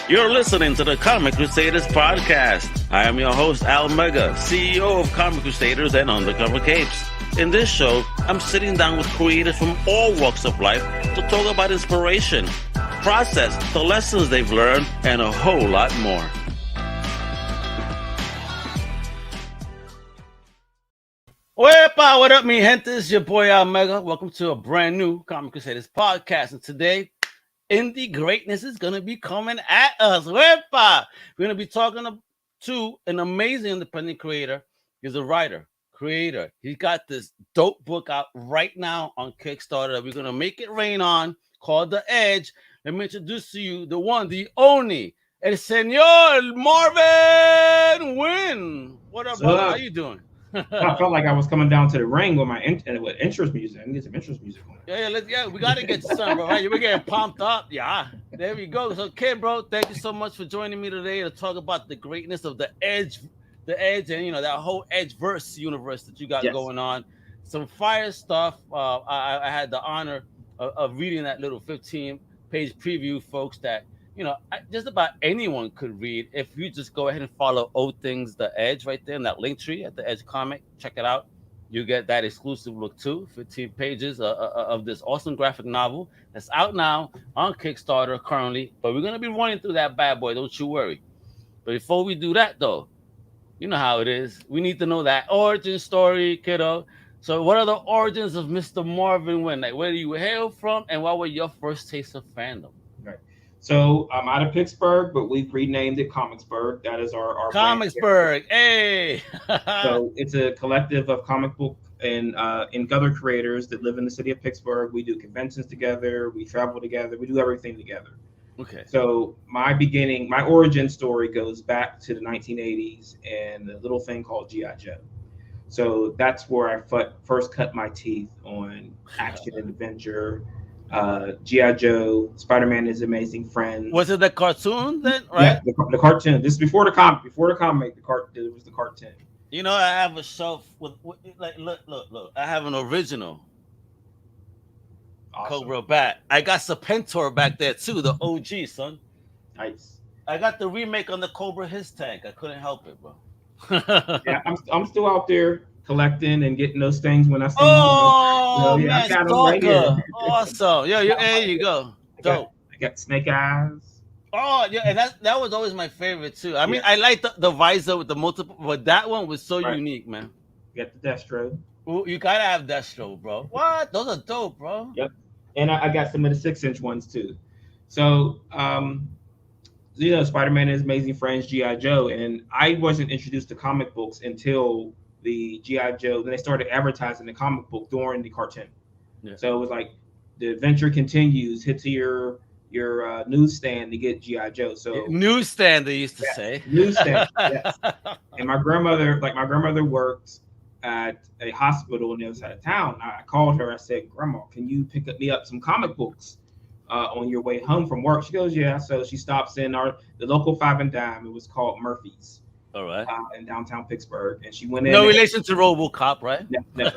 You're listening to the Comic Crusaders Podcast. I am your host, Al Mega, CEO of Comic Crusaders and Undercover Capes. In this show, I'm sitting down with creators from all walks of life to talk about inspiration, process, the lessons they've learned, and a whole lot more. Wepa, what up, mi gente? It's your boy Al Mega. Welcome to a brand new Comic Crusaders Podcast. And today, indie greatness is going to be coming at us. Wepa! We're going to be talking to an amazing independent creator. He's a writer, creator. He's got this dope book out right now on Kickstarter that we're going to make it rain on, called The Edge. Let me introduce to you the one, the only, el señor Marvin Wynn. What up, brother? How you doing? I felt like I was coming down to the ring with my interest music. I can get some interest music on. Yeah, we gotta get some, bro. Right? We're getting pumped up. Yeah, there we go. So, Kid, bro, thank you so much for joining me today to talk about the greatness of the Edge, and that whole Edge verse universe that you got going on. Some fire stuff. I had the honor of reading that little 15-page preview, folks. That just about anyone could read if you just go ahead and follow All Things The Edge right there in that link tree at the Edge comic. Check it out. You get that exclusive look too, 15 pages of this awesome graphic novel that's out now on Kickstarter currently. But we're going to be running through that bad boy. Don't you worry. But before we do that, though, you know how it is. We need to know that origin story, kiddo. So what are the origins of Mr. Marvin Wynn? Like, where do you hail from, and what were your first taste of fandom? Right. So I'm out of Pittsburgh, but we've renamed it Comicsburg. That is our Comicsburg. Hey. So it's a collective of comic book and other creators that live in the city of Pittsburgh. We do conventions together. We travel together. We do everything together. Okay. So my origin story goes back to the 1980s and the little thing called G.I. Joe. So that's where I first cut my teeth on action and adventure. G.I. Joe, Spider-Man is Amazing Friends. Was it the cartoon then? Right? Yeah, the cartoon. This is before the comic. Before the comic, it was the cartoon. I have a shelf with like look. I have an original Cobra bat. I got Serpentor back there too, the OG, son. Nice. I got the remake on the Cobra His Tank. I couldn't help it, bro. Yeah, I'm still out there collecting and getting those things when I see them. I got them right here. Awesome. There you go. Dope. I got Snake Eyes. Oh yeah, and that was always my favorite too. I mean, I like the visor with the multiple, but that one was so unique, man. You got the Destro. Ooh, you gotta have Destro, bro. What? Those are dope, bro. Yep. And I got some of the 6-inch ones too. So Spider-Man is Amazing Friends, G.I. Joe, and I wasn't introduced to comic books until the G.I. Joe. Then they started advertising the comic book during the cartoon. Yeah. So it was like the adventure continues. Hit to your newsstand to get G.I. Joe. So newsstand, they used to say. Newsstand. Yes. And my grandmother worked at a hospital on the other side of town. I called her. I said, "Grandma, can you pick me up some comic books on your way home from work?" She goes, "Yeah." So she stops in the local 5 and dime. It was called Murphy's. All right. In downtown Pittsburgh, and she went in. No relation to RoboCop, right? No.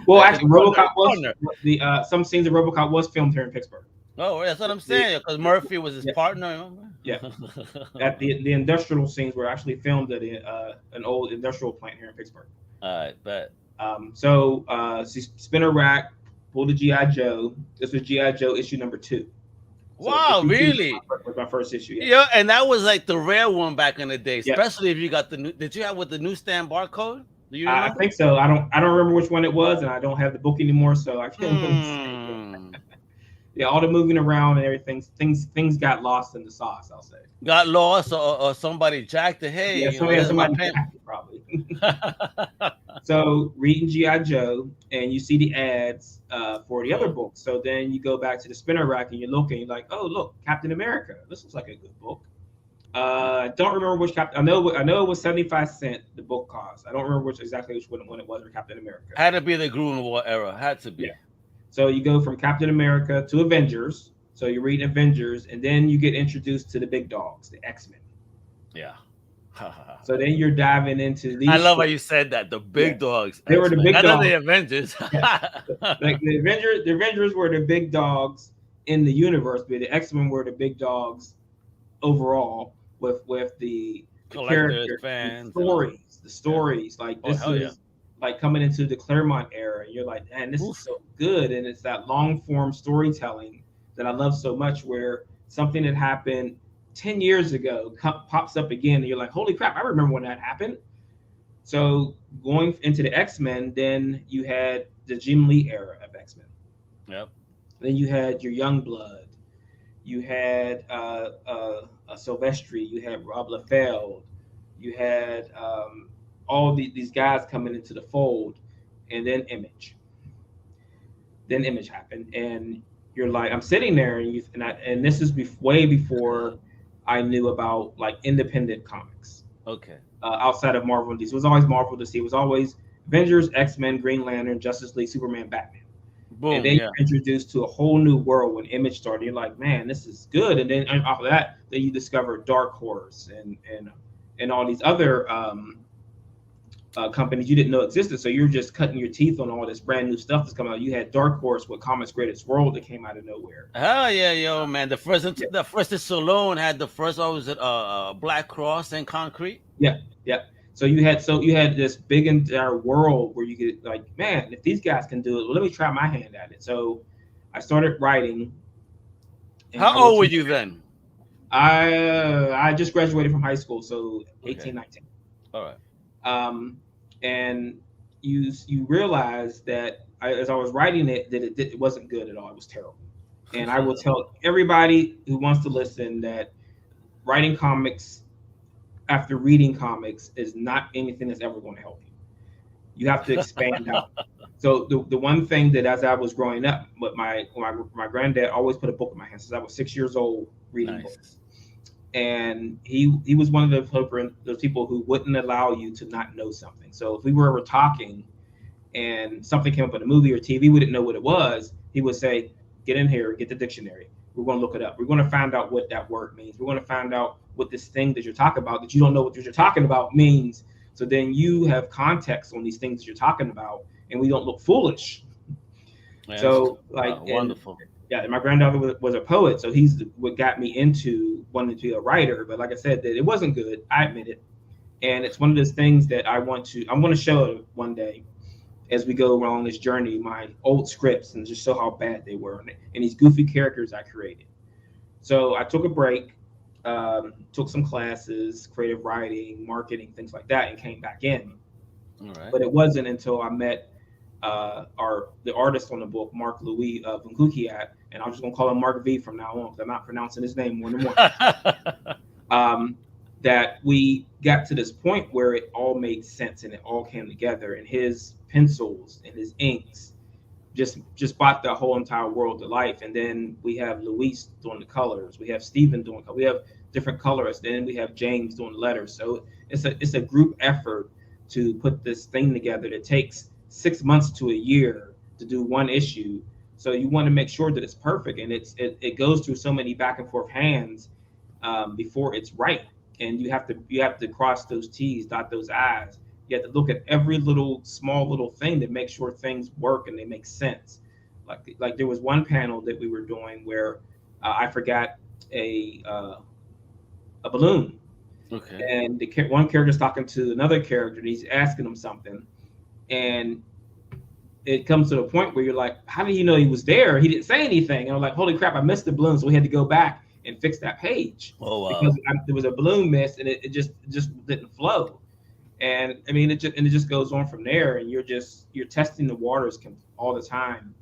Well, actually, RoboCop was some scenes of RoboCop was filmed here in Pittsburgh. Oh, that's what I'm saying. Because Murphy was his partner. Yeah. At the industrial scenes were actually filmed at an old industrial plant here in Pittsburgh. All right, bet. So she spin a rack, pulled the G.I. Joe. This was G.I. Joe issue number 2. So wow, really? Was my first issue. Yeah, and that was like the rare one back in the day, especially if you got the new. Did you have with the newsstand barcode? Do you remember? I think so. I don't remember which one it was, and I don't have the book anymore, so I can't really say. Yeah, all the moving around and everything, things got lost in the sauce, I'll say. Got lost, or somebody jacked it. Hey, somebody jacked it, probably. So reading G.I. Joe, and you see the ads for the other books. So then you go back to the spinner rack and you look and you're like, oh, look, Captain America. This looks like a good book. I don't remember which Captain. I know it was 75 cents. The book cost. I don't remember which one it was for Captain America. Had to be the Grunwald era. Had to be. Yeah. So you go from Captain America to Avengers. So you're reading Avengers, and then you get introduced to the big dogs, the X-Men. Yeah. So then you're diving into these. I love how you said that. The big dogs. They were the big dogs. Not the Avengers. Like the Avengers were the big dogs in the universe, but the X-Men were the big dogs overall with the Collectors, character, fans, the stories. Like oh this hell yeah. is like coming into the Claremont era, and you're like, man, this is Oof. so good, and it's that long form storytelling that I love so much, where something that happened 10 years ago pops up again, and you're like, holy crap, I remember when that happened. So going into the X-Men, then you had the Jim Lee era of X-Men. Yep. Then you had your Youngblood. You had Silvestri. You had Rob Liefeld. You had all these guys coming into the fold, and then Image. Then Image happened, and you're like, I'm sitting there, and this is way before I knew about like independent comics. Okay. Outside of Marvel and DC, it was always Marvel, DC. It was always Avengers, X-Men, Green Lantern, Justice League, Superman, Batman. Boom. And then you're introduced to a whole new world when Image started. You're like, man, this is good. And then off of that, then you discover Dark Horse and all these other companies you didn't know existed. So you're just cutting your teeth on all this brand new stuff that's coming out. You had Dark Horse with Comics Greatest World that came out of nowhere. Hell yeah, yo, man. The first Salon had the first, what was it, Black Cross and Concrete? Yeah. So you had this big entire world where you could like, man, if these guys can do it, well, let me try my hand at it. So I started writing. How old were you then? I just graduated from high school, so 18, 19. All right. And you realize that as I was writing it, that it wasn't good at all. It was terrible. And I will tell everybody who wants to listen that writing comics after reading comics is not anything that's ever going to help you. You have to expand out. So the one thing that as I was growing up, but my granddad always put a book in my hand since I was 6 years old reading books. And he was one of those people who wouldn't allow you to not know something. So if we were ever talking and something came up in a movie or TV, we didn't know what it was, he would say, get in here, get the dictionary. We're going to look it up. We're going to find out what that word means. We're going to find out what this thing that you're talking about that you don't know what you're talking about means. So then you have context on these things that you're talking about, and we don't look foolish. Yeah, so like, wonderful. Yeah, my granddaughter was a poet, so he's what got me into wanting to be a writer. But like I said, that it wasn't good. I admit it, and it's one of those things that I'm going to show it one day as we go along this journey, my old scripts, and just show how bad they were, and these goofy characters I created. So I took a break, took some classes, creative writing, marketing, things like that, and came back in. All right. But it wasn't until I met the artist on the book, Mark Louis Vunkukiat, and I'm just gonna call him Mark V from now on because I'm not pronouncing his name more than once. That we got to this point where it all made sense and it all came together, and his pencils and his inks just brought the whole entire world to life. And then we have Luis doing the colors, we have Steven doing colors, we have different colorists, then we have James doing the letters. So it's a group effort to put this thing together that takes 6 months to a year to do one issue. So you want to make sure that it's perfect, and it goes through so many back and forth hands before it's right. And you have to cross those T's, dot those I's. You have to look at every small little thing to make sure things work and they make sense. Like there was one panel that we were doing where I forgot a balloon. Okay. And one character's talking to another character, and he's asking him something, and it comes to the point where you're like, how did he know he was there? He didn't say anything. And I'm like, holy crap, I missed the balloon. So we had to go back and fix that page. Oh, wow. Because there was a balloon miss, and it just didn't flow. And I mean, it just goes on from there, and you're testing the waters all the time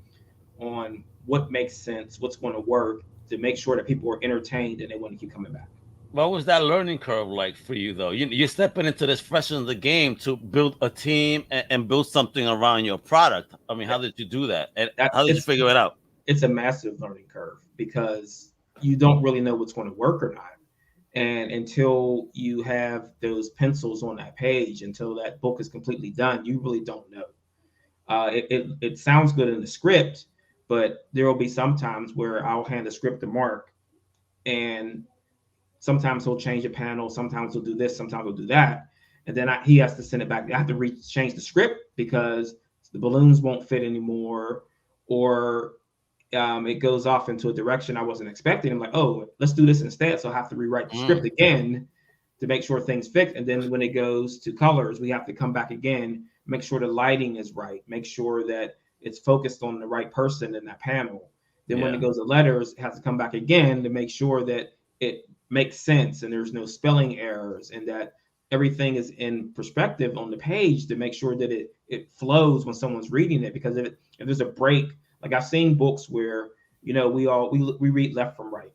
on what makes sense, what's going to work, to make sure that people are entertained and they want to keep coming back. What was that learning curve like for you, though? You're stepping into this fresh in the game to build a team and build something around your product. I mean, how did you do that? And how did you figure it out? It's a massive learning curve because you don't really know what's going to work or not. And until you have those pencils on that page, until that book is completely done, you really don't know. It sounds good in the script, but there will be some times where I'll hand the script to Mark, and sometimes he'll change a panel, sometimes he'll do this, sometimes he'll do that. And then he has to send it back. I have to change the script because the balloons won't fit anymore, or it goes off into a direction I wasn't expecting. I'm like, oh, let's do this instead. So I have to rewrite the script again to make sure things fix. And then when it goes to colors, we have to come back again, make sure the lighting is right, make sure that it's focused on the right person in that panel. Then when it goes to letters, it has to come back again to make sure that it makes sense and there's no spelling errors and that everything is in perspective on the page to make sure that it flows when someone's reading it. Because if there's a break, like I've seen books where, you know, we read left from right,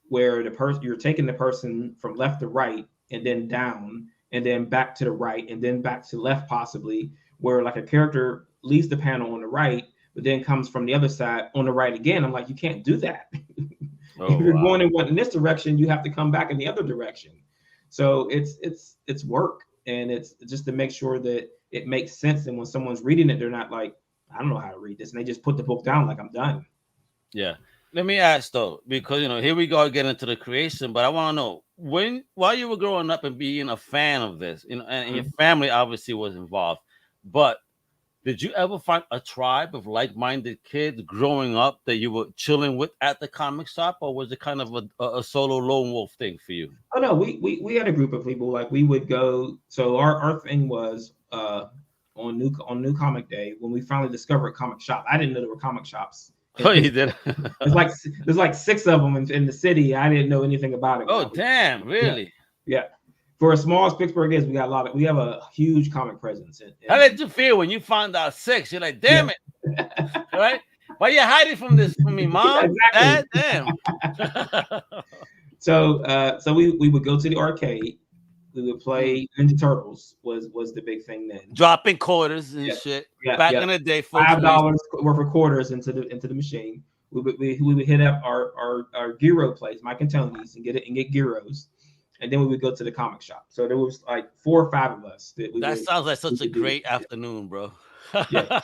where the person, you're taking the person from left to right and then down and then back to the right and then back to left, possibly, where like a character leaves the panel on the right but then comes from the other side on the right again. I'm like, you can't do that. If you're going in this direction, you have to come back in the other direction. So it's work, and it's just to make sure that it makes sense. And when someone's reading it, they're not like, I don't know how to read this, and they just put the book down like I'm done. Yeah. Let me ask though, because you know, here we go get into the creation, but I want to know while you were growing up and being a fan of this, you know, and your family obviously was involved, but did you ever find a tribe of like-minded kids growing up that you were chilling with at the comic shop, or was it kind of a solo lone wolf thing for you? Oh no, we had a group of people. Like we would go. So our thing was on New Comic Day when we finally discovered comic shop. I didn't know there were comic shops. Oh, you did? there's like 6 of them in the city. I didn't know anything about it. Oh damn! Really? Yeah. For as small as Pittsburgh is, we have a huge comic presence. How did you feel when you found out 6? You're like, damn it, right? Why you hiding from me, Mom? Dad, damn. So we would go to the arcade. We would play Ninja Turtles was the big thing then. Dropping quarters and shit. Back in the day, folks, $5 worth of quarters into the machine. We would hit up our gyro place, Mike and Tony's, and get gyros. And then we would go to the comic shop. So there was like 4 or 5 of us. That sounds like such a great afternoon, bro. Yeah.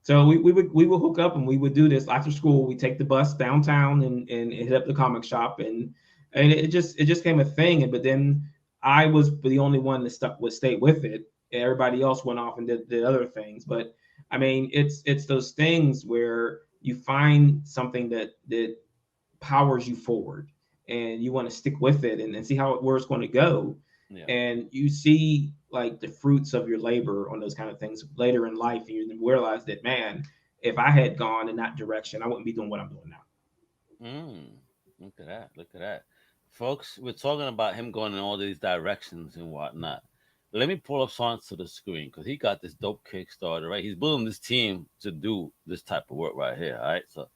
So we would hook up and we would do this after school. We take the bus downtown and hit up the comic shop, and it just became a thing. But then I was the only one that stayed with it. And everybody else went off and did other things. But I mean, it's those things where you find something that powers you forward, and you want to stick with it and see where it's going to go. Yeah. And you see like the fruits of your labor on those kind of things later in life, and you realize that, man, if I had gone in that direction, I wouldn't be doing what I'm doing now. Look at that. Folks, we're talking about him going in all these directions and whatnot. Let me pull up songs to the screen because he got this dope Kickstarter, right? He's building this team to do this type of work right here, all right? So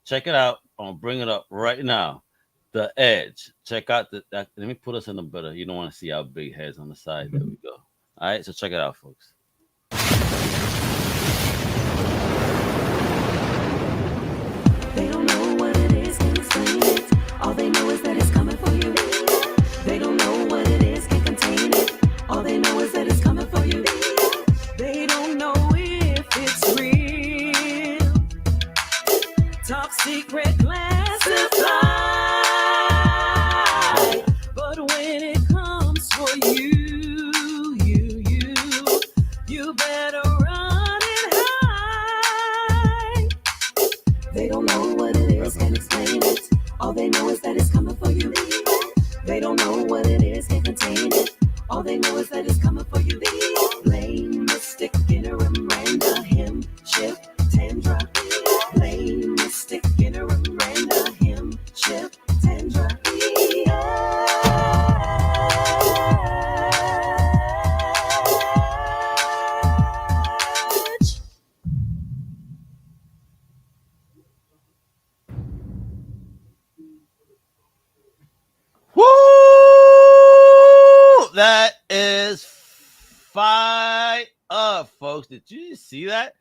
check it out. I'm going to bring it up right now. The Edge. Check out that. Let me put us in the better. You don't want to see our big heads on the side. There we go. All right, so check it out, folks. They don't know what it is, can't explain it. All they know is that it's coming for you. They don't know what it is, can't contain it. All they know is that it's coming for you. They don't know if it's real. Top secret classified. You better run and hide. They don't know what it is, can't explain it. All they know is that it's coming for you. They don't know what it is, can't contain it. All they know is that it's coming for you. Blaine, Mystic, Interim, Miranda, him, Chip, Tandra. Blaine, Mystic, Interim, Miranda, him, Chip, Tandra. That is fire, folks. Did you see that?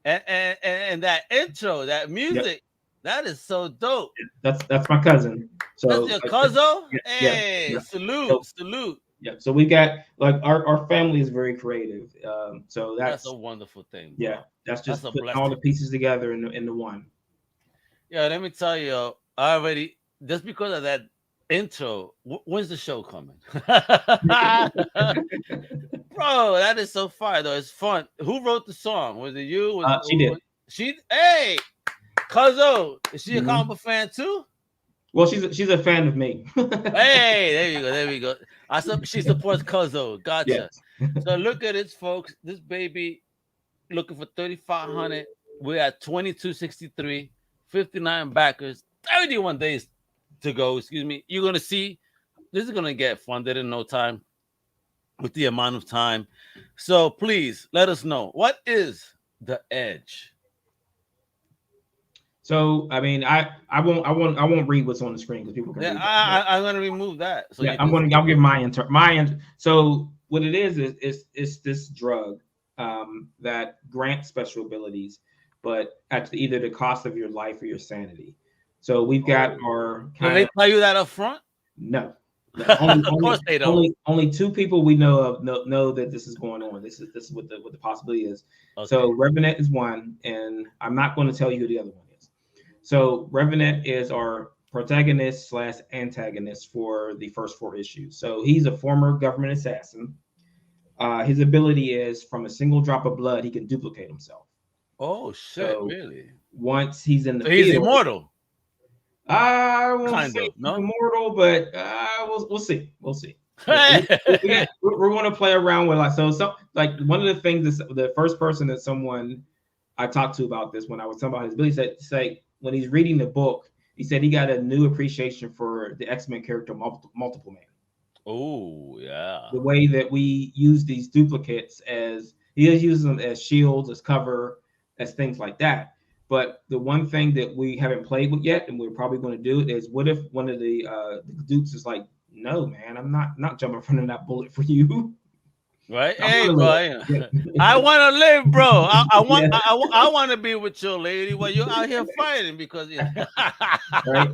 And that intro, that music, that is so dope. That's my cousin. So that's your cousin? Hey, yeah. Salute. Yeah. So we got like our family is very creative. So that's a wonderful thing. Bro. Yeah, that's just putting all the pieces together in the one. Yeah, let me tell you, I already just because of that intro. When's the show coming? Bro, that is so fire though. It's fun. Who wrote the song? Was it you? She did. Hey, Cuzzo, is she a comic book fan too? Well, she's a fan of me. Hey, there we go. She supports Cuzzo. Gotcha. Yes. So look at this, folks. This baby looking for 3,500. We're at 2263, 59 backers, 31 days to go. Excuse me. You're gonna see this is gonna get funded in no time with the amount of time. So please let us know, what is the Edge? So I mean, I won't read what's on the screen because people can. Yeah, I'm gonna remove that. So yeah, I'll give my So what it is this drug that grants special abilities, but at either the cost of your life or your sanity. So we've got our. Can they tell you that up front? No. Of course they don't. Only two people we know of know that this is going on. This is what the possibility is. Okay. So Revenant is one, and I'm not going to tell you who the other one is. So Revenant is our protagonist / antagonist for the first 4 issues. So he's a former government assassin. His ability is from a single drop of blood, he can duplicate himself. Oh shit! So really? Once he's in the he's immortal. I won't say immortal, but we'll see. We'll see. We're going to play around with like one of the things is the first person that someone I talked to about this when I was talking about his ability said when he's reading the book, he said he got a new appreciation for the X-Men character Multiple Man. Oh yeah. The way that we use these duplicates as he uses them as shields, as cover, as things like that. But the one thing that we haven't played with yet, and we're probably going to do it, is what if one of the dupes is like, "No, man, I'm not jumping in front of that bullet for you." Right? Hey, bro, I want to live, bro. I want to be with your lady while you're out here fighting because right?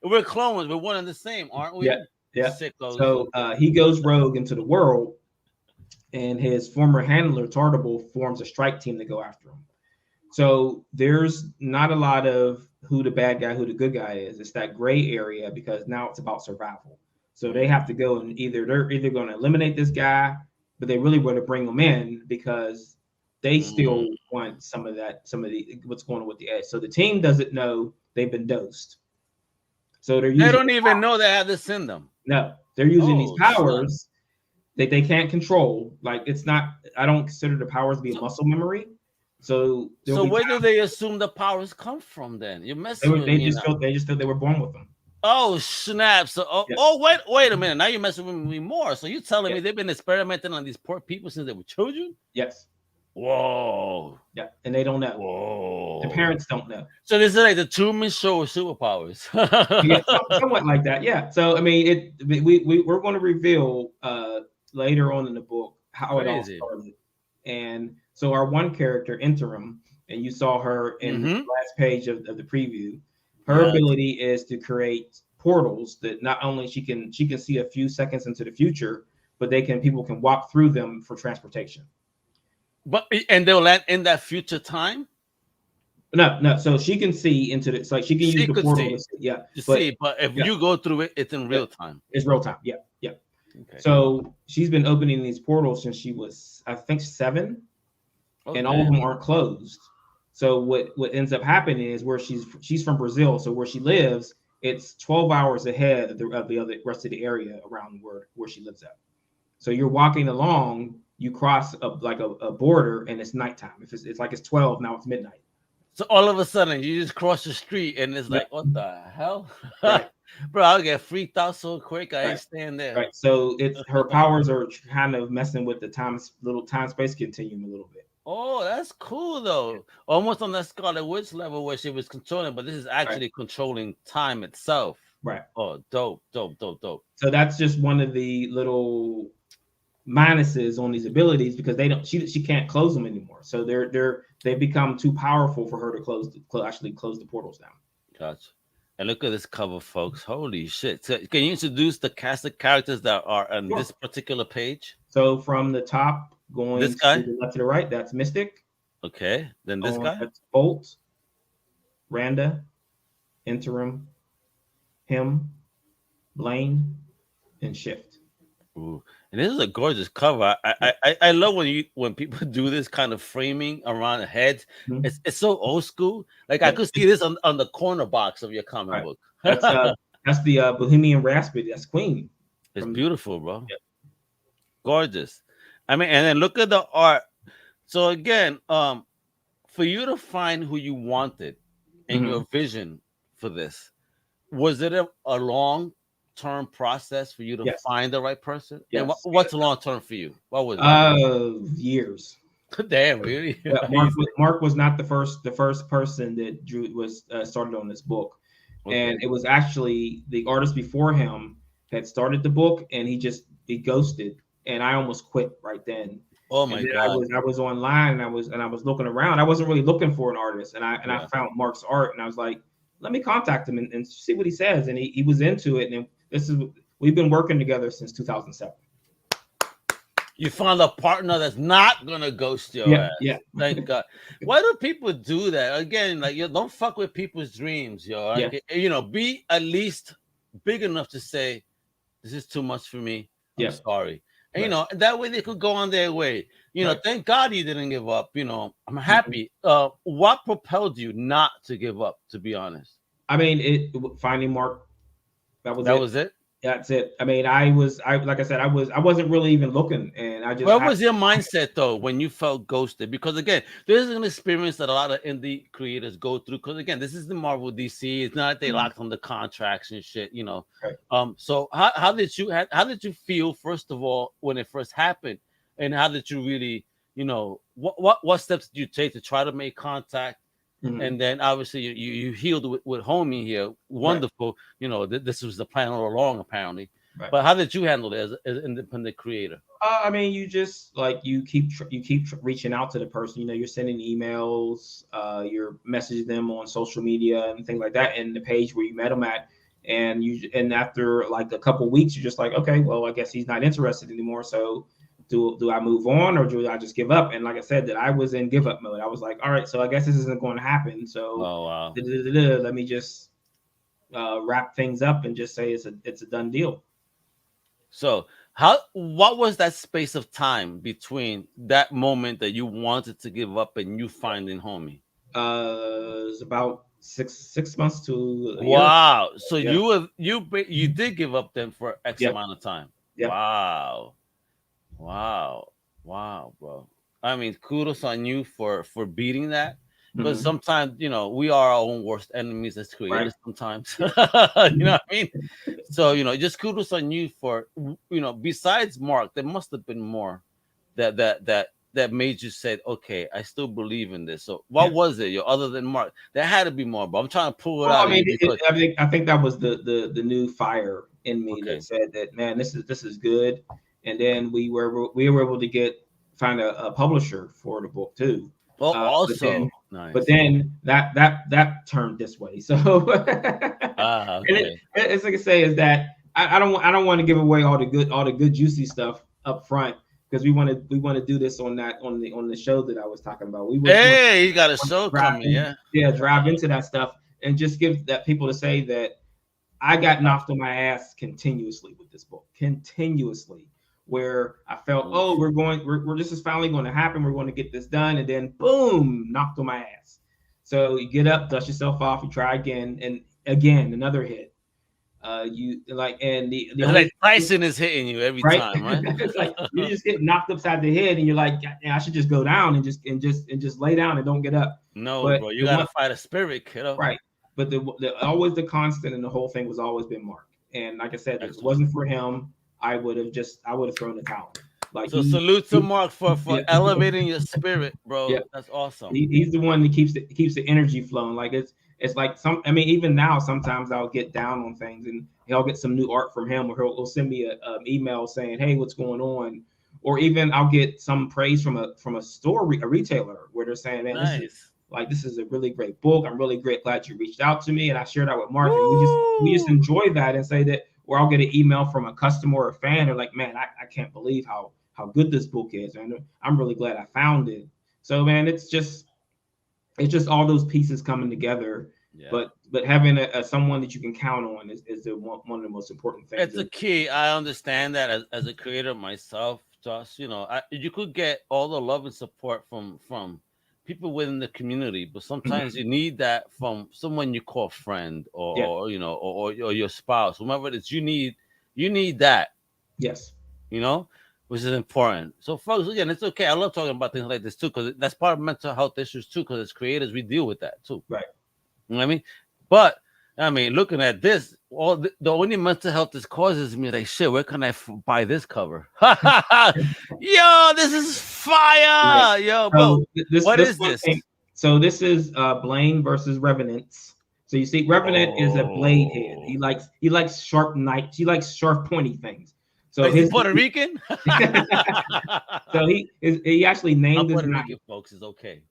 We're clones. We're one and the same, aren't we? Yeah. Sickos. So he goes rogue into the world, and his former handler Tartable forms a strike team to go after him. So there's not a lot of who the bad guy, who the good guy is. It's that gray area because now it's about survival. So they have to go and they're either going to eliminate this guy, but they really want to bring him in because they still want some of the what's going on with the Edge. So the team doesn't know they've been dosed. So they don't even know they have this in them. No, they're using these powers that they can't control. Like it's not. I don't consider the powers to be a muscle memory. So where do they assume the powers come from? Then you're messing with me. They just felt they were born with them. Oh snap! So wait a minute. Now you're messing with me more. So you're telling me they've been experimenting on these poor people since they were children? Yes. Whoa. Yeah, and they don't know. Whoa. The parents don't know. So this is like the Truman Show of superpowers. Somewhat like that. Yeah. So I mean, we're going to reveal later on in the book how it all started, and so our one character, Interim, and you saw her in the last page of the preview. Her ability is to create portals that not only she can see a few seconds into the future, but people can walk through them for transportation. And they'll land in that future time? No. So she can see into it. It's like she can use the portal to see. But if you go through it, it's in real time. It's real time. Yeah. Okay. So she's been opening these portals since she was, I think, 7. Okay. And all of them aren't closed. So what ends up happening is where she's from Brazil, so where she lives, it's 12 hours ahead of the other rest of the area around where she lives at. So you're walking along, you cross a border, and it's nighttime. If it's like it's 12, now it's midnight. So all of a sudden you just cross the street and it's like, what the hell? Right. Bro, I'll get freaked out so quick. I ain't staying there. Right. So her powers are kind of messing with the little time space continuum a little bit. Oh, that's cool though. Almost on that Scarlet Witch level where she was controlling, but this is actually controlling time itself. Right. Oh, dope. So that's just one of the little minuses on these abilities because she can't close them anymore. So they become too powerful for her to actually close the portals down. Gotcha. And look at this cover, folks. Holy shit. So can you introduce the cast of characters that are on this particular page? So from the top going this guy? to the left to the right, that's Mystic. Okay. Then this guy? That's Bolt, Randa, Interim, him, Blaine, and Shift. Ooh. And this is a gorgeous cover. I love when people do this kind of framing around the heads. Mhm. It's so old school. Like I Yeah. could see this on the corner box of your comic Right. book. That's the Bohemian Rhapsody. That's Queen. It's beautiful, bro. Yeah. Gorgeous. I mean, and then look at the art. So again, for you to find who you wanted and Mhm. your vision for this, was it a long-term process for you to Yes. find the right person? And Yes. what's long-term for you? What was it? Years. Damn, really? Yeah, Mark was not the first person that drew was started on this book, and it was actually the artist before him that started the book, and he ghosted, and I almost quit right then. Oh my God! I was online, and I was looking around. I wasn't really looking for an artist, and I found Mark's art, and I was like, let me contact him and see what he says, and he was into it, and we've been working together since 2007. You found a partner that's not gonna ghost your ass. Yeah. Thank God. Why do people do that? Again, like you don't fuck with people's dreams, yo. Right? Yeah. You know, be at least big enough to say, "This is too much for me. I'm sorry." And you know, that way they could go on their way. You know, thank God you didn't give up. You know, I'm happy. What propelled you not to give up? To be honest, I mean, finding Mark. That was it. That's it. I mean, I like I said, I wasn't really even looking, and I just. What was your mindset though when you felt ghosted? Because again, this is an experience that a lot of indie creators go through. Because again, this is the Marvel DC. It's not that they locked on the contracts and shit, you know. Right. So how did you feel first of all when it first happened, and how did you really, you know, what steps did you take to try to make contact? Mm-hmm. And then obviously you healed with homie here. Wonderful. Right. You know, this was the plan all along, apparently. Right. But how did you handle it as an independent creator? I mean, you just like you keep reaching out to the person. You know, you're sending emails, you're messaging them on social media and things like that, and the page where you met them at. And after like a couple weeks, you're just like, okay, well, I guess he's not interested anymore. So do I move on or do I just give up? And like I said, that I was in give up mode. I was like, all right, so I guess this isn't going to happen. So let me just wrap things up and just say it's a done deal. So what was that space of time between that moment that you wanted to give up and you finding homie? It was about six months to a year. Wow. So you did give up then for X amount of time. Yeah. Wow, bro. I mean, kudos on you for beating that. Because sometimes, you know, we are our own worst enemies as creators sometimes. You know what I mean? So, you know, just kudos on you for, you know, besides Mark, there must have been more that made you say, okay, I still believe in this. So what was it, other than Mark? There had to be more, but I'm trying to pull it out. I think that was the new fire in me that said that, man, this is good. And then we were able to find a publisher for the book too. Well, also nice. But then that turned this way. So okay. It's like I say is that I don't want to give away all the good juicy stuff up front because we want to do this on the show that I was talking about. You got a show coming, drive into that stuff and just give that people to say that I got knocked on my ass continuously with this book, where I felt, this is finally going to happen. We're going to get this done. And then boom, knocked on my ass. So you get up, dust yourself off, you try again, and again, another hit. The Tyson is hitting you every time, right? It's like you just get knocked upside the head and you're like, I should just go down and just lay down and don't get up. No, bro, you gotta fight a spirit, kiddo. Right. But always the constant in the whole thing was always been Mark. And like I said, if it wasn't for him, I would have thrown the towel. Like salute to Mark for elevating your spirit, bro. Yeah. That's awesome. He's the one that keeps the energy flowing. Like it's like even now sometimes I'll get down on things and I'll get some new art from him, or he'll send me an email saying, hey, what's going on? Or even I'll get some praise from a store, a retailer, where they're saying, man, this is a really great book. I'm really glad you reached out to me, and I shared that with Mark. And we just enjoy that and say that. Or I'll get an email from a customer or a fan. They're like, man, I can't believe how good this book is. And I'm really glad I found it. So, man, it's just all those pieces coming together Yeah. But having a someone that you can count on is one of the most important things. It's a key. I understand that as a creator myself, Josh. You could get all the love and support from people within the community, but sometimes you need that from someone you call friend or your spouse, whomever it is. You need that. Yes. Which is important. So, folks, again, it's okay. I love talking about things like this too, because that's part of mental health issues too. Because as creators, we deal with that too. Right. You know what I mean? But I mean, looking at this, the only mental health this causes me like shit. Where can I buy this cover? Yo, this is fire! Right. Yo, bro, what is this? So this is Blaine versus Revenants. So you see, Revenant is a blade head. He likes sharp knives. He likes sharp, pointy things. So he's Puerto Rican. So he actually named his Puerto knife. Rican, folks, is okay.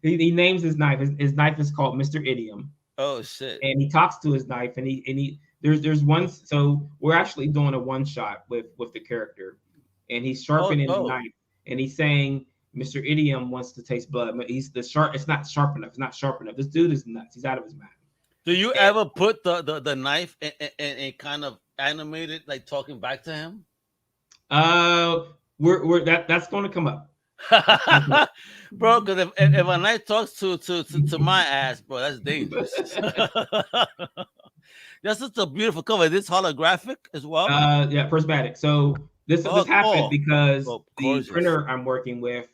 He names his knife. His knife is called Mr. Idiom. Oh shit! And he talks to his knife, and there's one. So we're actually doing a one shot with the character, and he's sharpening the knife, and he's saying Mr. Idiom wants to taste blood, but it's not sharp enough. It's not sharp enough. This dude is nuts. He's out of his mind. Do you ever put the knife and kind of animate it, like talking back to him? That's going to come up. Bro, because if a knife talks to my ass, bro, that's dangerous. That's such a beautiful cover. This holographic as well. Yeah, prismatic. So this happened because the printer I'm working with,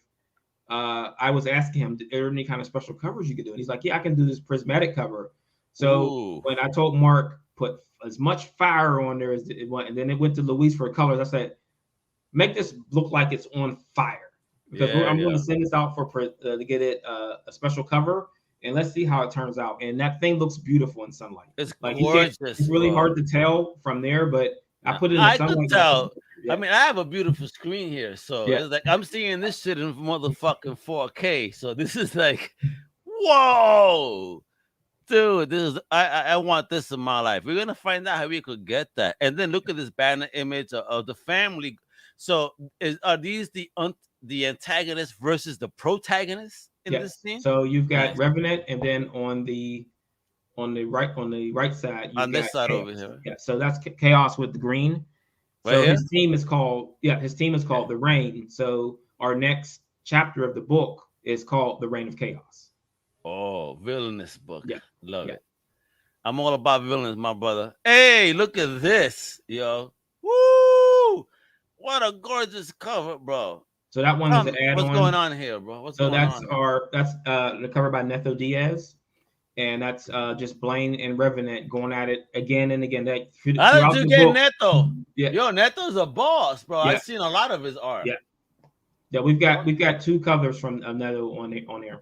I was asking him, are there any kind of special covers you could do? And he's like, yeah, I can do this prismatic cover. So when I told Mark, put as much fire on there as it went, and then it went to Luis for colors, I said, make this look like it's on fire. Because I'm going to send this out to get it a special cover, and let's see how it turns out. And that thing looks beautiful in sunlight. It's like gorgeous. It's really hard to tell from there, but I put it in the sunlight. I could tell. Yeah. I mean, I have a beautiful screen here, so it's like I'm seeing this shit in motherfucking 4K. So this is like, whoa, dude, this is I want this in my life. We're gonna find out how we could get that, and then look at this banner image of the family. So are these the antagonist versus the protagonist in this scene? So you've got Revenant, and then on the right side, on this side Chaos. Over here. Yeah, so that's Chaos with the green. So his team is called the Reign. So our next chapter of the book is called The Reign of Chaos. Oh, villainous book. Yeah, love it. I'm all about villains, my brother. Hey, look at this, yo. Woo! What a gorgeous cover, bro. So that one is an add-on. What's going on here, bro? That's the cover by Netho Diaz, and that's just Blaine and Revenant going at it again and again. How did you get Netho? Yeah. Yo, Neto's a boss, bro. Yeah. I've seen a lot of his art. Yeah, we've got two covers from Netho on here.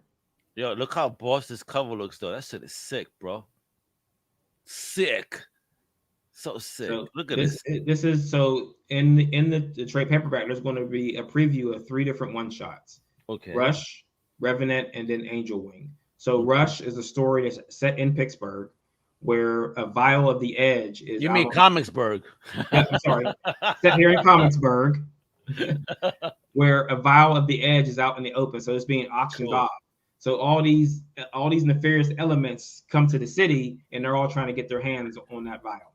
Yo, look how boss this cover looks though. That shit is sick, bro. Sick. So sick. So look at this. This is so in the trade paperback. There's going to be a preview of 3 different one shots. Okay. Rush, Revenant, and then Angel Wing. So Rush is a story that's set in Pittsburgh, where a vial of the Edge is. You mean Comicsburg? Yeah, I'm sorry. Set here in Comicsburg, where a vial of the Edge is out in the open, so it's being auctioned off. So all these nefarious elements come to the city, and they're all trying to get their hands on that vial.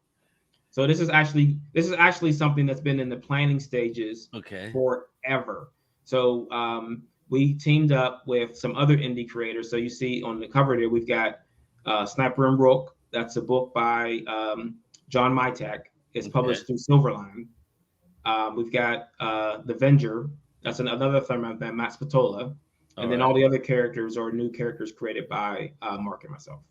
So this is actually something that's been in the planning stages forever. So we teamed up with some other indie creators. So you see on the cover there, we've got Sniper and Rook. That's a book by John Mytek. It's published through Silverline. We've got The Venger. That's another film by Matt Spatola. And then all the other characters are new characters created by Mark and myself.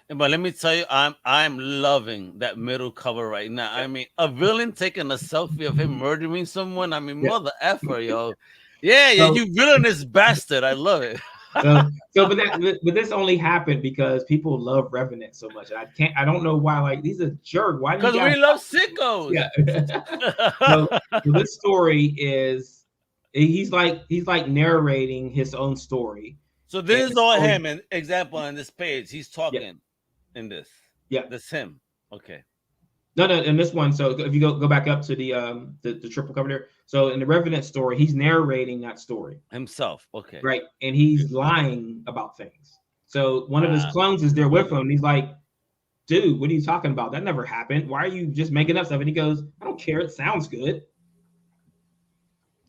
But let me tell you, I'm loving that middle cover right now. I mean, a villain taking a selfie of him murdering someone. I mean, mother effer, yo. Yeah, you villainous bastard. I love it. But this only happened because people love Revenant so much. I don't know why. Like, he's a jerk. Why? Because we love sickos. Yeah. so this story is he's like narrating his own story. So this is all him. An example on this page. He's talking in this. Yeah, that's him. Okay. No, in this one. So if you go back up to the triple cover there. So in the Revenant story, he's narrating that story himself. Okay. Right, and he's lying about things. So one of his clones is there with him. And he's like, dude, what are you talking about? That never happened. Why are you just making up stuff? And he goes, I don't care. It sounds good.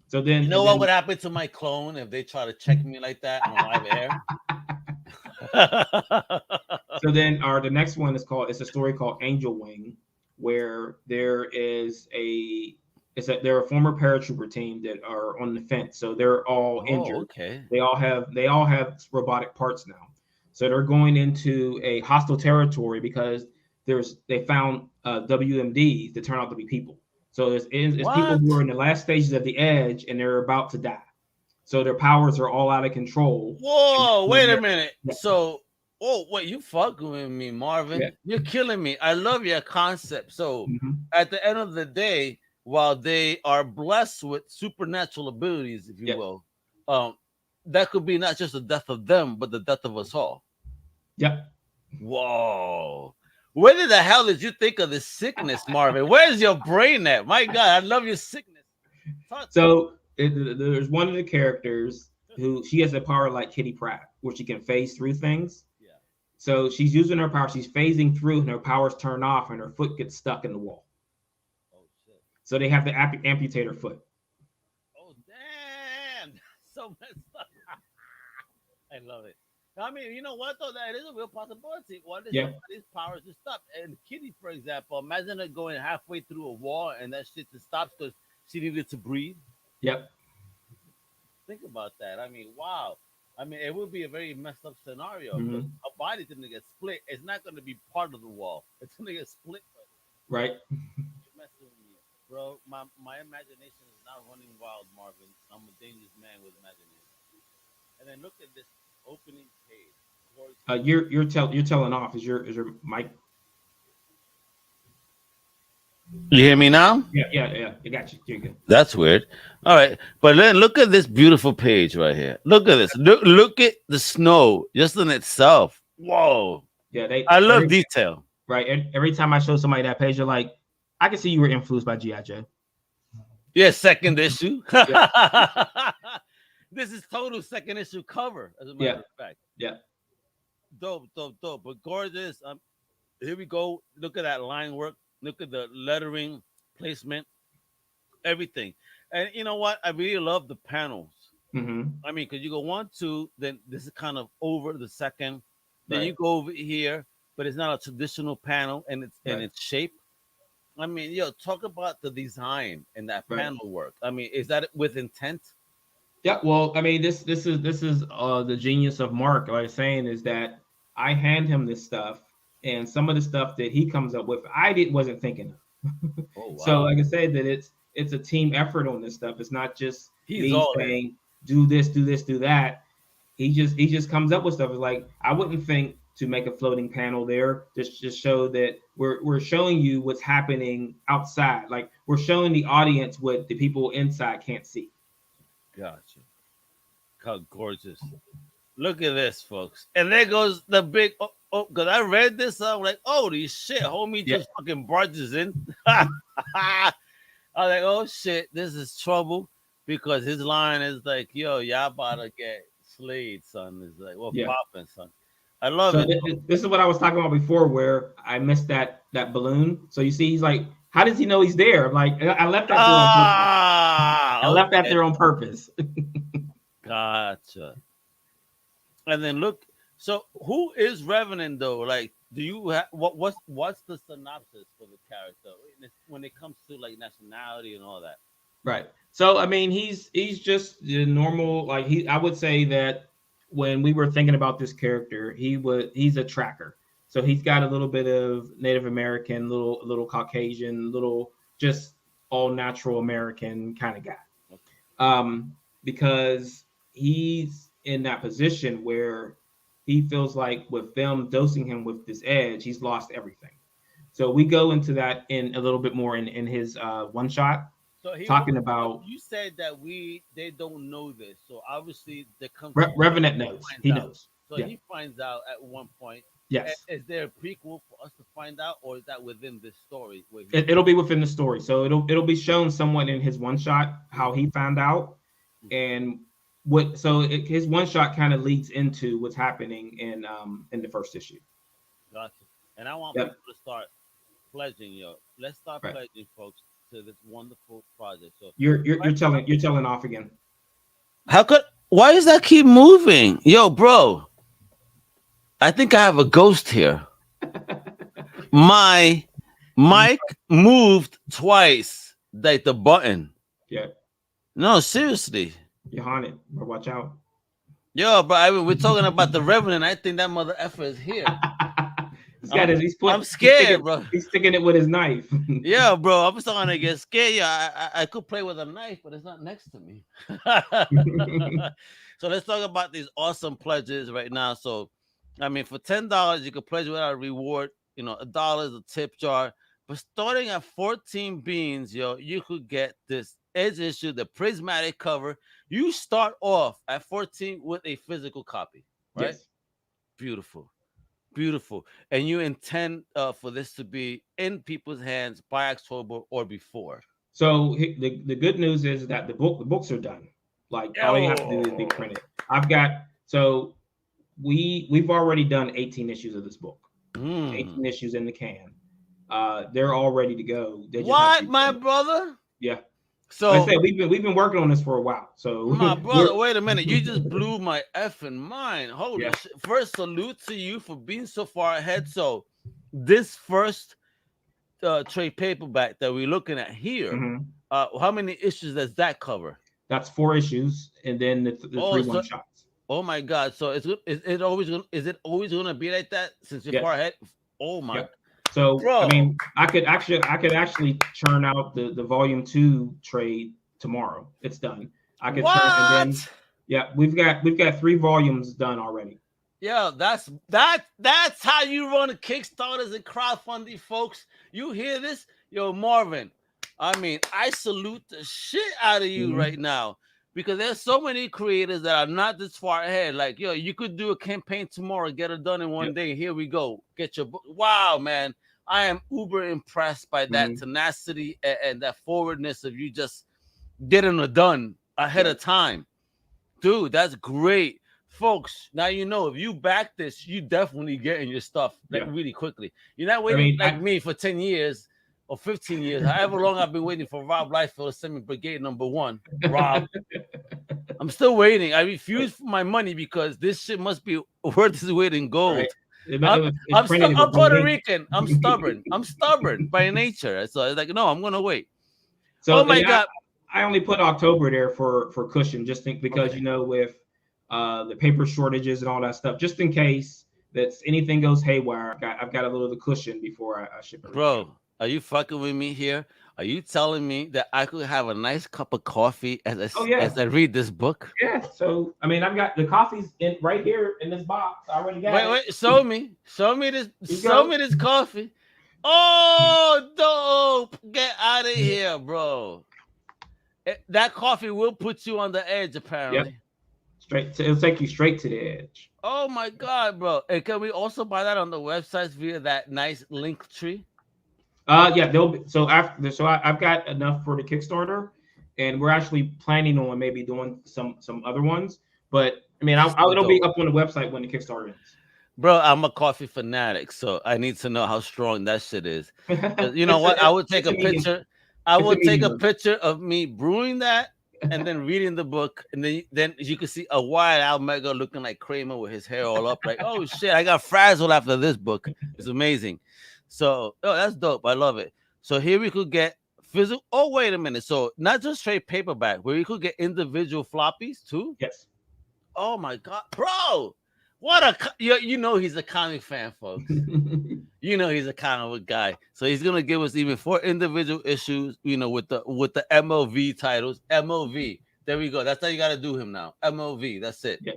So then, what would happen to my clone if they try to check me like that on live air? So then, the next one it's a story called Angel Wing, where they're a former paratrooper team that are on the fence. So they're all injured. Okay. They all have robotic parts now. So they're going into a hostile territory because they found WMDs that turn out to be people. So it's people who are in the last stages of the edge and they're about to die. So their powers are all out of control. Whoa, wait a minute. Yeah. So, wait, you fucking with me, Marvin. Yeah. You're killing me. I love your concept. So at the end of the day, while they are blessed with supernatural abilities, if you will, that could be not just the death of them, but the death of us all. Yep. Whoa. Where the hell did you think of this sickness, Marvin? Where's your brain at? My God, I love your sickness. So there's one of the characters who she has a power like Kitty Pryde, where she can phase through things. Yeah. So she's using her power. She's phasing through, and her powers turn off, and her foot gets stuck in the wall. Oh shit! So they have to amputate her foot. Oh damn! So messed up. I love it. I mean, you know what though? That is a real possibility. What is these powers to stop? And Kitty, for example, imagine her going halfway through a wall and that shit just stops because she needed to breathe. Yep. Think about that. I mean, wow. I mean, it would be a very messed up scenario. Her body's gonna get split. It's not gonna be part of the wall. It's gonna get split. Right. You're messing with me, bro. My imagination is not running wild, Marvin. I'm a dangerous man with imagination. And then look at this opening page. You're telling off. Is your mic? You hear me now? Yeah. I got you. You're good. That's weird. All right, but then look at this beautiful page right here. Look at this. Look at the snow just in itself. Whoa. Yeah, I love detail. Right. Every time I show somebody that page, you're like, I can see you were influenced by G.I. Joe. Yeah, second issue. This is total second issue cover, as a matter of fact. Yeah. Dope. But gorgeous. Here we go. Look at that line work. Look at the lettering, placement, everything. And you know what? I really love the panels. I mean, because you go 1, 2, then this is kind of over the second. Then you go over here, but it's not a traditional panel and its shape. I mean, talk about the design and that panel work. I mean, is that with intent? Yeah, well, I mean, this is the genius of Mark. Like I was saying, is that I hand him this stuff, and some of the stuff that he comes up with, wasn't thinking of. Oh, wow. So, like I said, that it's a team effort on this stuff. It's not just me saying do this, do that. He just comes up with stuff. It's like I wouldn't think to make a floating panel there. Just show that we're showing you what's happening outside. Like we're showing the audience what the people inside can't see. Gotcha. How gorgeous. Look at this, folks. And there goes the big because I read this, I'm like, holy shit, homie just fucking barges in. I was like, oh shit, this is trouble. Because his line is like, yo, y'all about to get slayed, son. It's like, well, popping, son. I love it. This is what I was talking about before, where I missed that balloon. So you see, he's like, how does he know he's there? I'm like, I left that there on purpose. I left that there on purpose. Gotcha. And then look, so who is Revenant though? Like, do you have what's the synopsis for the character when it comes to like nationality and all that? Right. So I mean, he's just the normal. Like I would say that when we were thinking about this character, he's a tracker. So he's got a little bit of Native American, little Caucasian, little just all natural American kind of guy. Because he's in that position where he feels like with them dosing him with this edge, he's lost everything. So we go into that in a little bit more in his one shot. So talking about, you said that they don't know this, so obviously there comes Revenant knows. He knows. So he finds out at one point. Yes. Is there a prequel for us to find out, or is that within this story? It'll be within the story, so it'll be shown somewhat in his one shot how he found out, and his one shot kind of leads into what's happening in the first issue. Gotcha. And I want Yep. people to start pledging, yo. Let's start Right. pledging, folks, to this wonderful project. So You're telling off again. how could why does that keep moving? Yo, bro. I think I have a ghost here. My mic moved twice, like the button. Yeah, No, seriously. you're haunted. But watch out. Yo, bro, I mean, we're talking about the Revenant. I think that mother effer is here. I'm scared, bro. He's sticking it with his knife. Yeah, bro, I'm starting to get scared. Yeah, I could play with a knife, but it's not next to me. So let's talk about these awesome pledges right now. So, I mean, for $10, you could pledge without a reward. You know, $1 is a tip jar. But starting at 14 beans, yo, you could get this Edge issue, the prismatic cover. You start off at 14 with a physical copy, right? Yes. Beautiful. Beautiful. And you intend for this to be in people's hands by October or before. So the good news is that the books are done. Like all you have to do is be printed. We've already done 18 issues of this book. 18 issues in the can. They're all ready to go. What, my brother? Yeah. So like I said, we've been working on this for a while. So my brother, wait a minute. You just blew my effing mind. Holy shit. First, salute to you for being so far ahead. So this first trade paperback that we're looking at here, how many issues does that cover? That's 4 issues, and then the 3 one shots. Oh my God! So is it always gonna be like that since you're far ahead? Oh my! Yep. So bro, I mean, I could actually churn out the volume 2 trade tomorrow. It's done. I could turn and then we've got 3 volumes done already. Yeah, that's how you run Kickstarters and crowdfunding, folks. You hear this, yo, Marvin? I mean, I salute the shit out of you right now, because there's so many creators that are not this far ahead. Like, yo, you could do a campaign tomorrow, get it done in one day. Here we go. Get your book. Wow, man. I am uber impressed by that tenacity and that forwardness of you just getting it done ahead of time. Dude, that's great. Folks, now you know if you back this, you definitely getting your stuff really quickly. You're not waiting me for 10 years or 15 years, however long I've been waiting for Rob Liefeld to send me Brigade #1. Rob, I'm still waiting. I refuse for my money because this shit must be worth its weight in gold. Right. I'm Puerto Rican. I'm stubborn. I'm stubborn by nature. So it's like, no, I'm gonna wait. So, oh my God. I only put October there for cushion, just because with the paper shortages and all that stuff, just in case that anything goes haywire. I've got a little of the cushion before I ship it. Bro, are you fucking with me here? Are you telling me that I could have a nice cup of coffee as I read this book? Yeah. So I mean, I've got the coffee's right here in this box. I already got it. Wait, show me this. Show me this coffee. Oh, dope! Get out of here, bro. That coffee will put you on the edge, apparently. Yep. It'll take you straight to the edge. Oh my God, bro! And can we also buy that on the websites via that nice link tree? They'll be, I've got enough for the Kickstarter, and we're actually planning on maybe doing some other ones. But I mean, it'll be up on the website when the Kickstarter ends. Bro, I'm a coffee fanatic, so I need to know how strong that shit is. You know what? I would take a picture. I would take a picture of me brewing that and then reading the book, and then you can see a wild Almega looking like Kramer with his hair all up, like, oh shit, I got frazzled after this book. It's amazing. So, that's dope. I love it. So here we could get physical. Oh, wait a minute. So not just straight paperback, where you could get individual floppies too. Yes. Oh my God, bro! You know he's a comic fan, folks. You know he's a comic book guy. So he's gonna give us even 4 individual issues. You know, with the MOV titles. MOV. There we go. That's how you gotta do him now. MOV. That's it. Yeah.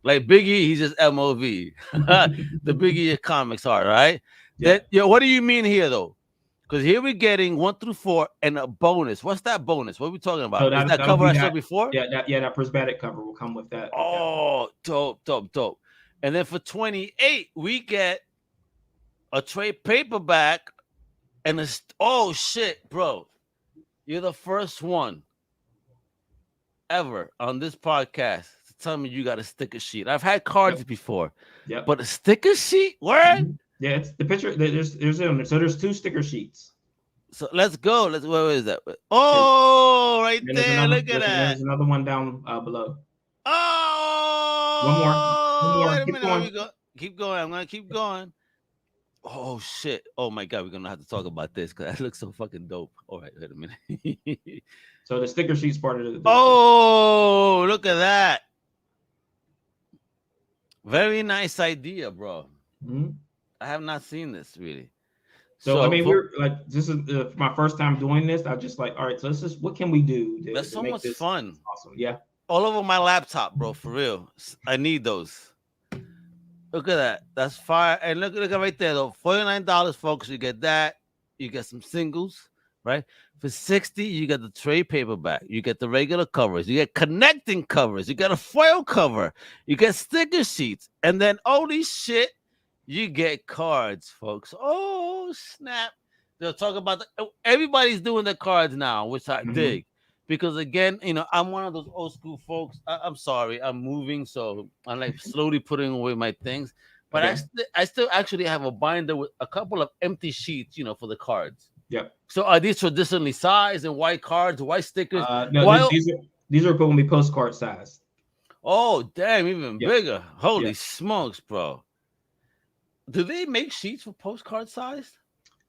Like Biggie, he's just MOV. The Biggie of comics are right. Yeah. What do you mean here though? Because here we're getting 1 through 4 and a bonus. What's that bonus? What are we talking about? So is that cover I said before? Yeah, that prismatic cover will come with that. Oh, dope. And then for 28, we get a trade paperback and oh shit, bro. You're the first one. ever on this podcast to tell me you got a sticker sheet. I've had cards before, but a sticker sheet? Word? Yeah, it's the picture. There's them. So there's 2 sticker sheets. So let's go. Where is that? Oh, right there. Look at that. There's another one down below. Oh, one more. Wait a minute. Here we go. Keep going. I'm gonna keep going. Oh shit! Oh my god, we're gonna have to talk about this because that looks so fucking dope. All right, wait a minute. So the sticker sheet's part of the Oh, look at that! Very nice idea, bro. Mm-hmm. I have not seen this really. So I mean, we're like, this is my first time doing this. I just like, all right, so let's just, what can we do? That's so much fun. Awesome, yeah. All over my laptop, bro. For real, I need those. Look at that. That's fire. And look at right there, though. $49, folks. You get that. You get some singles, right? For $60, you get the trade paperback. You get the regular covers. You get connecting covers. You get a foil cover. You get sticker sheets. And then, holy shit, you get cards, folks. Oh, snap. They'll talk about everybody's doing the cards now, which I dig. Because again, you know, I'm one of those old school folks. I'm sorry, I'm moving, so I'm like slowly putting away my things. But I still actually have a binder with a couple of empty sheets, you know, for the cards. Yep. So are these traditionally sized and white cards, white stickers? No, these are going to be postcard size. Oh, damn, even bigger. Holy smokes, bro. Do they make sheets for postcard size?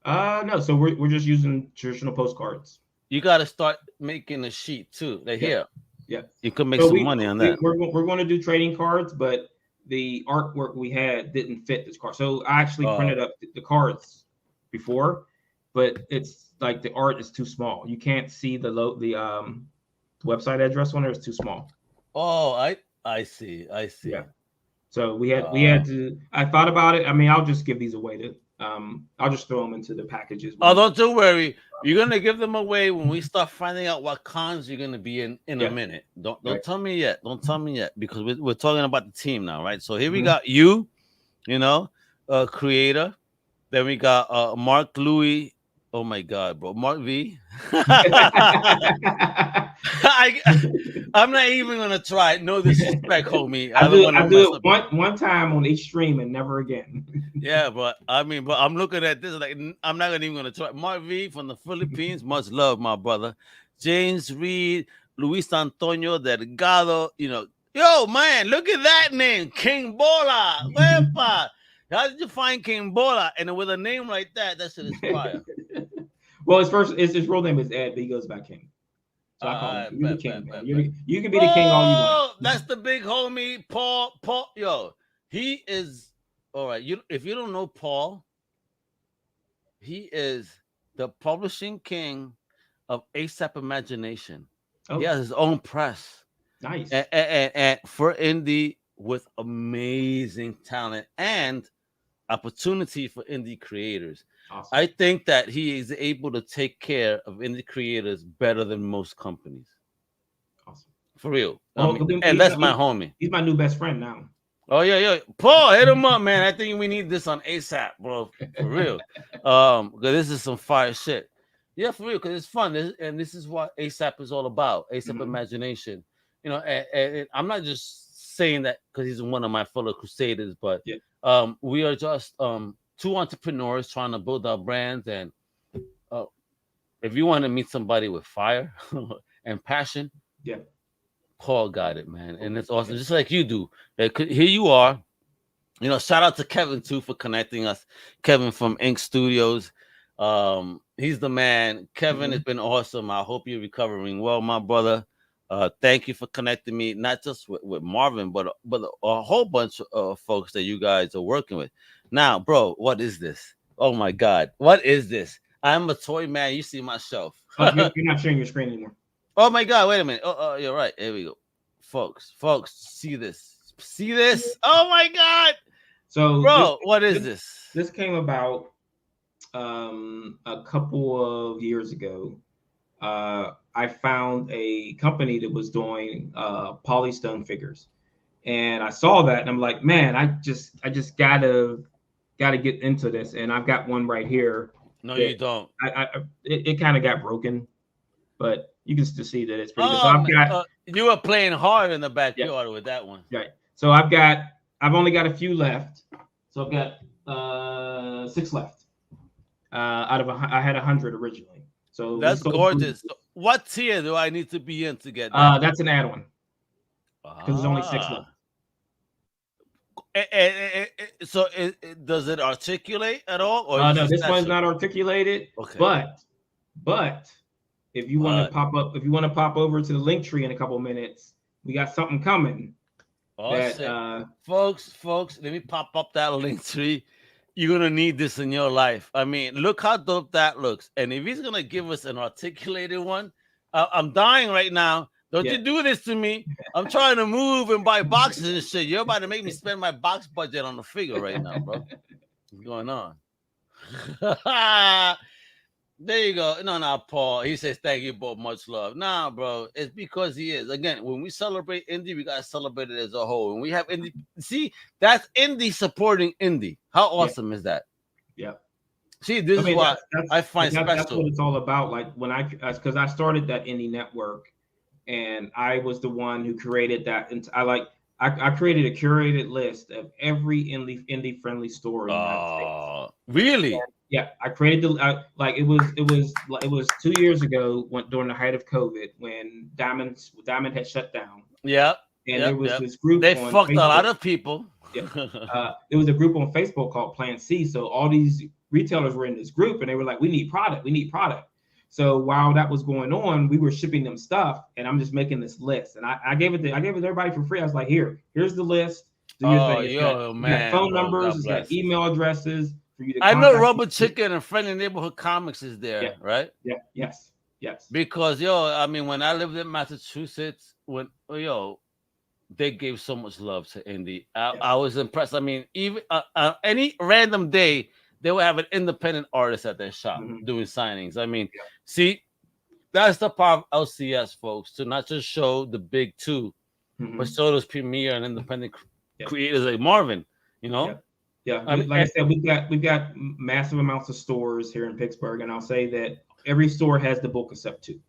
No, so we're just using traditional postcards. You got to start making a sheet too. Like here. Yeah. You could make some money on that. We're going to do trading cards, but the artwork we had didn't fit this card. So I actually printed up the cards before, but it's like the art is too small. You can't see the website address on there. It's too small. Oh, I see. Yeah. So we had to. I thought about it. I mean, I'll just give these away to. I'll just throw them into the packages. Oh, don't you worry. You're gonna give them away when we start finding out what cons you're gonna be in a minute. Don't tell me yet. Don't tell me yet because we're talking about the team now, right? So here we got you know, creator. Then we got Mark Louis. Oh my God, bro, Mark V. I'm not even gonna try. No disrespect, homie. I do it one time on each stream and never again. Yeah, but I mean, but I'm looking at this like I'm not even gonna try. Mark V from the Philippines, much love, my brother. James Reed, Luis Antonio Delgado. You know, yo, man, look at that name, King Bola. Wepa. How did you find King Bola? And with a name like that shit is fire. Well, his real name is Ed, but he goes by King. So I call him. You're the king, man. You can be the king all you want. That's the big homie, Paul. Yo, he is all right. If you don't know Paul, he is the publishing king of ASAP Imagination. Oh. He has his own press. Nice. And for indie with amazing talent and opportunity for indie creators. Awesome. I think that he is able to take care of indie creators better than most companies. Awesome. For real. And that's my homie. He's my new best friend now. Oh, yeah. Paul, hit him up, man. I think we need this on ASAP, bro. For real. Because this is some fire shit. Yeah, for real, because it's fun. This is what ASAP is all about. ASAP Imagination. You know, and I'm not just saying that because he's one of my fellow Crusaders, but we are just two entrepreneurs trying to build our brands. And if you want to meet somebody with fire and passion, Paul got it, man. And it's awesome, just like you do. Here you are. You know, shout out to Kevin too for connecting us. Kevin from Ink Studios. He's the man. Kevin has been awesome. I hope you're recovering well, my brother. Thank you for connecting me, not just with Marvin, but a whole bunch of folks that you guys are working with. Now, bro, what is this? Oh my God, what is this? I'm a toy man. You see my shelf. You're not sharing your screen anymore. Oh my God, wait a minute. Oh, you're right. Here we go. Folks, see this. See this? Oh my God. So, bro, what is this? This came about a couple of years ago. I found a company that was doing Paulie stone figures, and I saw that, and I'm like, man, I just gotta get into this, and I've got one right here. No, you don't. It kind of got broken, but you can still see that it's pretty good. So I've got you were playing hard in the backyard with that one. Right. So I've only got a few left. So I've got 6 left. Out of I had 100 originally. So that's gorgeous. So what tier do I need to be in to get that? That's an add-on. Because there's only 6 left. So does it articulate at all? Or no, this one's not articulated. Okay. But if you want to pop over to the link tree in a couple of minutes, we got something coming. Folks, let me pop up that link tree. You're gonna need this in your life. I mean, look how dope that looks. And if he's gonna give us an articulated one, I'm dying right now. Don't you do this to me. I'm trying to move and buy boxes and shit. You're about to make me spend my box budget on the figure right now, bro. What's going on? There you go. No, Paul. He says, thank you, both. Much love. Nah, bro. It's because he is. Again, when we celebrate indie, we got to celebrate it as a whole. When we have indie, see, that's indie supporting indie. How awesome is that? Yeah. See, this is what I find special. That's what it's all about. Like because I started that indie network, and I was the one who created that. And I created a curated list of every indie friendly store in the United States. Really? Yeah, I created it was 2 years ago during the height of COVID when Diamond had shut down. Yeah. And there was this group. They fucked Facebook. A lot of people. Yeah. There was a group on Facebook called Plan C. So all these retailers were in this group, and they were like, "We need product. We need product." So while that was going on, we were shipping them stuff, and I'm just making this list. And I gave it to everybody for free. I was like, here's the list. Do your thing. It's got phone numbers, it's got email addresses. For you to I know Rubber Chicken and Friendly Neighborhood Comics is there, right? Yeah, yes. Because I mean, when I lived in Massachusetts, they gave so much love to indie. I was impressed. I mean, even any random day, they would have an independent artist at their shop doing signings. I mean, see, that's the power of LCS, folks, to not just show the big two, but show those premier and independent creators like Marvin, Yeah, like I said, we've got massive amounts of stores here in Pittsburgh, and I'll say that every store has the book except 2.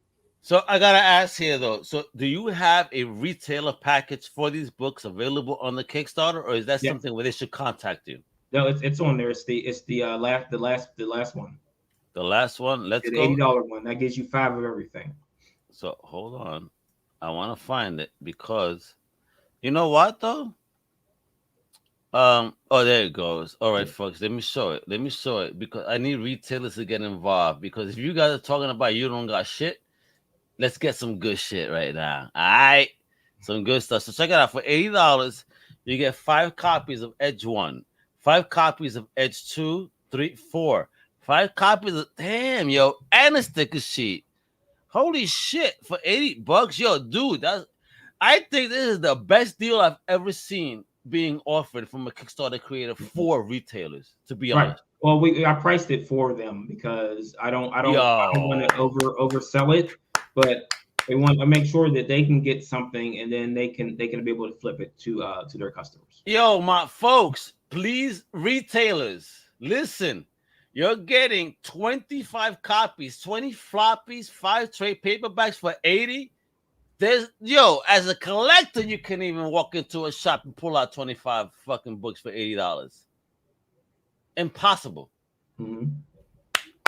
So I gotta ask here though. So do you have a retailer package for these books available on the Kickstarter, or is that something where they should contact you? No, it's on there. It's the last one. The last one. Let's go. The $80 one that gives you 5 of everything. So hold on, I want to find it because you know what though. There it goes. All right, folks, let me show it because I need retailers to get involved, because if you guys are talking about you don't got shit, let's get some good shit right now. All right, some good stuff. So check it out. For $80, you get 5 copies of Edge 1, 5 copies of Edge 2, 3, 4, 5 copies of and a sticker sheet. Holy shit, for $80, yo, dude, I think this is the best deal I've ever seen being offered from a Kickstarter creator for retailers, to be honest. Well, I priced it for them because I don't want to oversell it, but they want to make sure that they can get something, and then they can be able to flip it to their customers. Yo, my folks, please, retailers, listen. You're getting 25 copies, 20 floppies, 5 trade paperbacks for $80. As a collector, you can even walk into a shop and pull out 25 fucking books for $80. Impossible.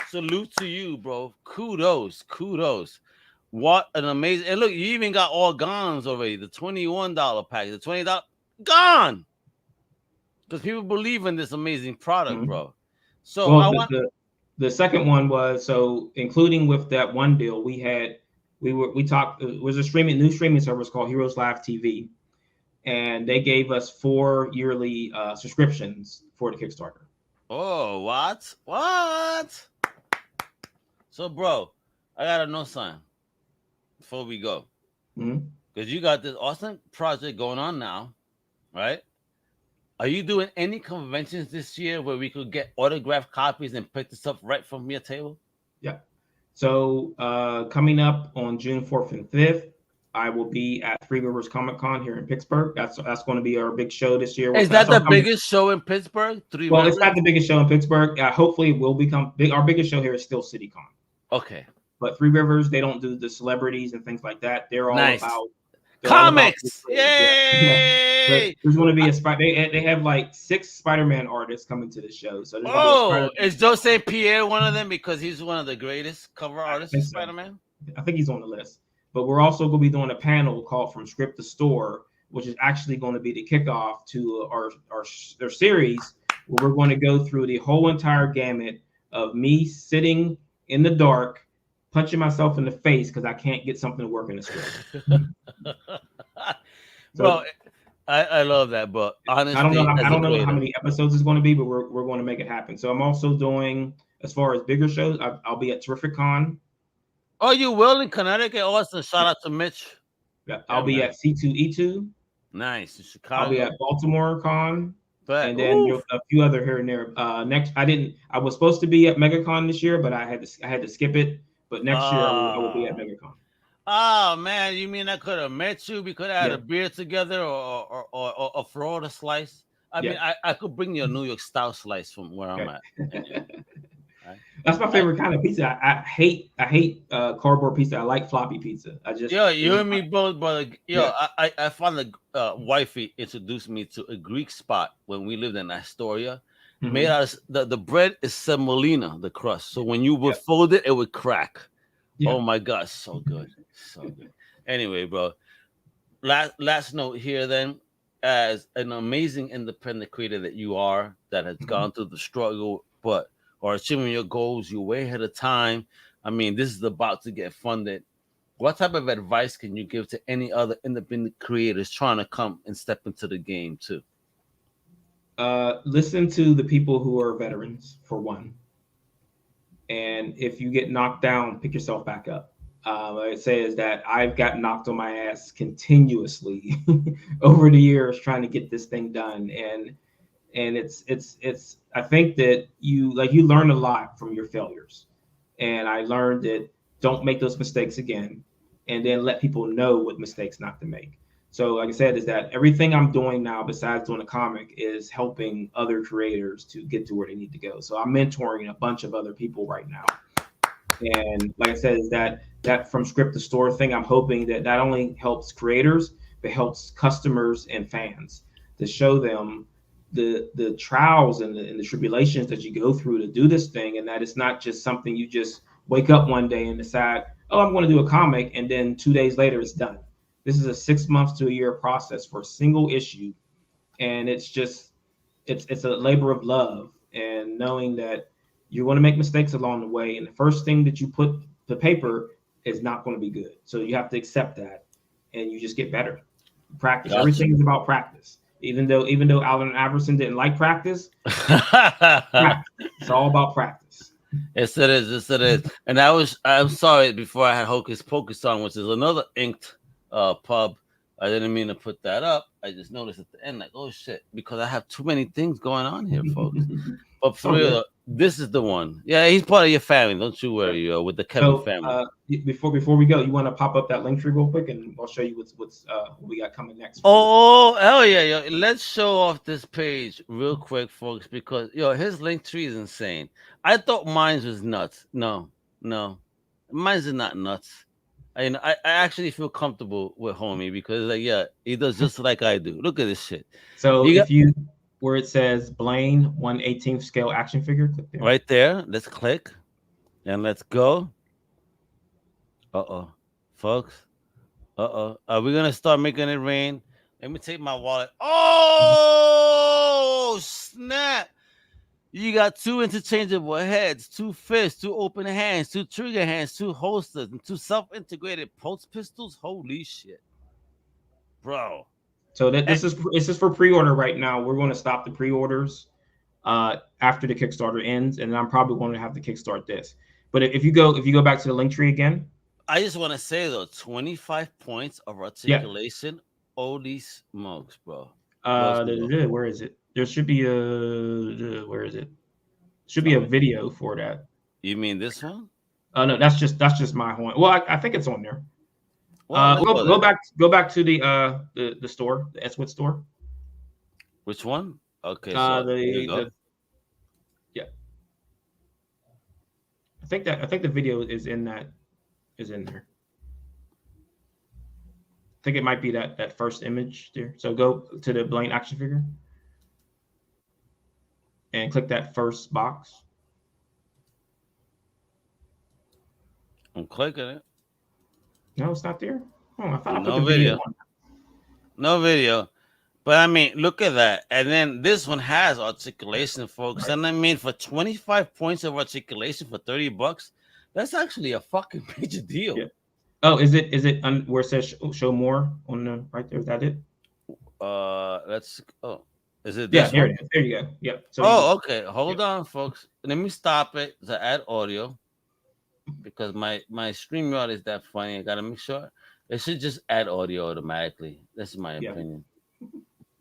Salute to you, bro. Kudos. What an amazing. And look, you even got all gone already. The $21 pack, the $20 gone. Because people believe in this amazing product, bro. So the second one was, so including with that one deal, we talked. It was a new streaming service called Heroes Live TV, and they gave us 4 yearly subscriptions for the Kickstarter. Oh, what? So, bro, I gotta know something before we go, because you got this awesome project going on now, right? Are you doing any conventions this year where we could get autographed copies and pick this up right from your table? Yeah. So coming up on June 4th and 5th, I will be at Three Rivers Comic Con here in Pittsburgh. That's going to be our big show this year. Is that the biggest show in Pittsburgh? It's not the biggest show in Pittsburgh. Hopefully it will become big. Our biggest show here is still CityCon. Okay. But Three Rivers, they don't do the celebrities and things like that. They're all Nice. about Comics. Yeah. But Yay! there's going to be a they have like 6 Spider-Man artists coming to the show. So there's Oh, is Jose Pierre one of them because he's one of the greatest cover artists of Spider-Man? I think he's on the list. But we're also going to be doing a panel called From Script to Store, which is actually going to be the kickoff to our series, where we're going to go through the whole entire gamut of me sitting in the dark, punching myself in the face because I can't get something to work in the script. Bro, I love that, but honestly, I don't know how many episodes it's going to be, but we're going to make it happen. So I'm also doing, as far as bigger shows, I'll be at Terrific Con. Oh, you will in Connecticut? Awesome. Shout out to Mitch. Yeah, I'll be at C2E2. Nice. In Chicago. I'll be at Baltimore Con. But, and then a few other here and there. I was supposed to be at MegaCon this year, but I had to skip it. But next year I will be at MegaCon. Oh man, you mean I could have met you? We could have had a beer together or a Florida slice. I mean, I could bring you a New York style slice from where I'm at. That's my favorite kind of pizza. I hate cardboard pizza. I like floppy pizza. You and me both, brother. I found wifey introduced me to a Greek spot when we lived in Astoria. Mm-hmm. Made out of the bread is semolina, the crust. So when you would fold it, it would crack. Yeah. Oh my gosh, so good, so good. Anyway, bro. Last note here, then, as an amazing independent creator that you are, that has gone through the struggle, but or achieving your goals, you're way ahead of time. I mean, this is about to get funded. What type of advice can you give to any other independent creators trying to come and step into the game too? Listen to the people who are veterans, for one. And if you get knocked down, pick yourself back up. What I say is that I've got knocked on my ass continuously over the years trying to get this thing done. And it's I think that you learn a lot from your failures. And I learned that don't make those mistakes again, and then let people know what mistakes not to make. So like I said, is that everything I'm doing now besides doing a comic is helping other creators to get to where they need to go. So I'm mentoring a bunch of other people right now. And like I said, is that From Script to Store thing, I'm hoping that not only helps creators, but helps customers and fans to show them the trials and the tribulations that you go through to do this thing. And that it's not just something you just wake up one day and decide, oh, I'm going to do a comic. And then 2 days later, it's done. This is a 6 months to a year process for a single issue. And it's a labor of love, and knowing that you're going to make mistakes along the way. And the first thing that you put to paper is not going to be good. So you have to accept that, and you just get better. Practice. Gotcha. Everything is about practice. Even though Allen Iverson didn't like practice, it's all about practice. Yes, it is. Yes, it is. And I'm sorry, before I had Hocus Pocus on, which is another inked pub. I didn't mean to put that up. I just noticed at the end, like, oh shit, because I have too many things going on here, folks. But for real, this is the one. Yeah, he's part of your family. Don't you worry, with the Kevin family. Before we go, you want to pop up that link tree real quick, and I'll show you what we got coming next. Oh, hell yeah, yo. Let's show off this page real quick, folks, because his link tree is insane. I thought mine was nuts. No, mine's is not nuts. I actually feel comfortable with homie because he does just like I do. Look at this shit. So where it says Blaine 1/18 scale action figure, click there. Right there. Let's click and let's go. Folks. Are we gonna start making it rain? Let me take my wallet. Oh snap! You got 2 interchangeable heads, 2 fists, 2 open hands, 2 trigger hands, 2 holsters, and 2 self-integrated pulse pistols. Holy shit, bro! So this is for pre-order right now. We're going to stop the pre-orders after the Kickstarter ends, and I'm probably going to have to kickstart this. But if you go back to the link tree again, I just want to say though, 25 points of articulation. Yeah. Holy smokes, bro! Where is it? There should be where is it? Should be a video for that. You mean this one? No, that's just my one. Well, I think it's on there. Well, go back to the store, the Eswit store. Which one? Okay. Yeah. I think the video is in that is in there. I think it might be that first image there. So go to the Blaine action figure and click that first box. I'm clicking it. No, it's not there. Oh, I thought I put No the video. No video. But I mean, look at that. And then this one has articulation, folks. Right. And I mean, for 25 points of articulation for $30, that's actually a fucking major deal. Yeah. Oh, is it where it says show more on the right there? Is that it? Is it Yeah, this here one? it is. There you go. Yep. So Okay. Hold on, folks. Let me stop it to add audio because my Streamyard is that funny. I gotta make sure it should just add audio automatically. That's my opinion.